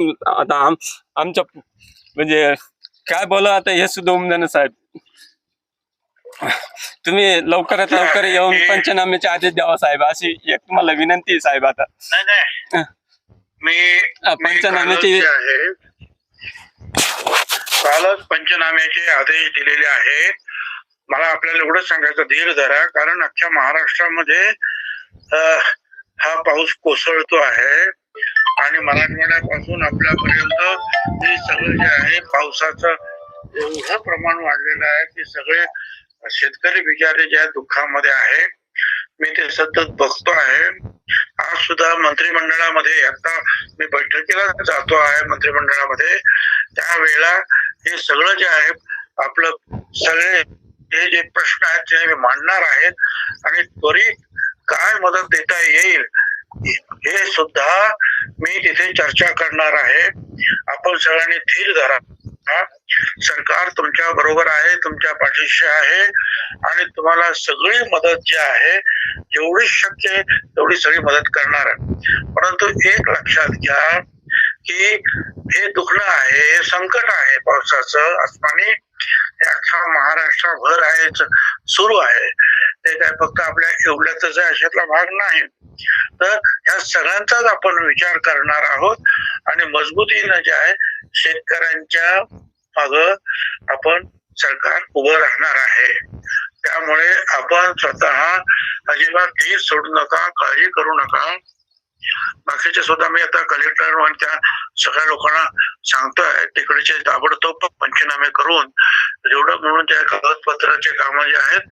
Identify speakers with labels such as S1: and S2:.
S1: आता आमच्या म्हणजे काय बोला आता हे सुद्धा उमजणं साहेब. तुम्ही लवकरात लवकर येऊन पंचनाम्याचे आदेश द्यावा साहेब, अशी एक तुम्हाला विनंती आहे साहेब. आता
S2: नाही मी
S1: पंचनाम्याची
S2: कालच पंचनाम्याचे आदेश दिलेले आहेत. मला आपल्याला एवढंच सांगायचं, धीर धरा, कारण अख्ख्या महाराष्ट्रामध्ये हा पाऊस कोसळतो आहे आणि मराठवाड्यापासून आपल्यापर्यंत हे सगळं जे आहे पावसाचं एवढं प्रमाण वाढलेलं आहे की सगळे शेतकरी बिचारे ज्या दुःखामध्ये आहे. मी ते सतत बघतो आहे. आज सुद्धा मंत्रिमंडळामध्ये, आता मी बैठकीला जातो आहे मंत्रिमंडळामध्ये, त्यावेळेला हे सगळं जे आहे आपलं सगळे हे जे प्रश्न आहेत ते मांडणार आहेत आणि त्वरित काय मदत देता येईल हे सुद्धा मी तिथे चर्चा करणार आहे. आपण सगळ्यांनी धीर धरा. सरकार तुमच्या बरोबर आहे, तुमच्या पाठीशी आहे आणि तुम्हाला सगळी मदत जी आहे जेवढी शक्य आहे तेवढी सगळी मदत करणार आहे. परंतु एक लक्षात घ्या की हे दुखणं आहे, हे संकट आहे पावसाचं आसमानी, हे अख्खा महाराष्ट्रभर आहे, सुरू आहे. ते काय फक्त आपल्या एवढ्यातच आहे अशातला भाग नाही. तर ह्या सगळ्यांचाच आपण विचार करणार आहोत आणि मजबूतीनं जे आहे शेतकऱ्यांच्या माग आपण सरकार उभं राहणार आहे. त्यामुळे आपण स्वतः अजिबात धीर सोडू नका, काळजी करू नका. बाकीचे सुद्धा मी आता कलेक्टर आणि त्या सगळ्या लोकांना सांगतोय तिकडचे ताबडतोब पंचनामे करून जेवढं म्हणून त्या कागदपत्राचे कामं जे आहेत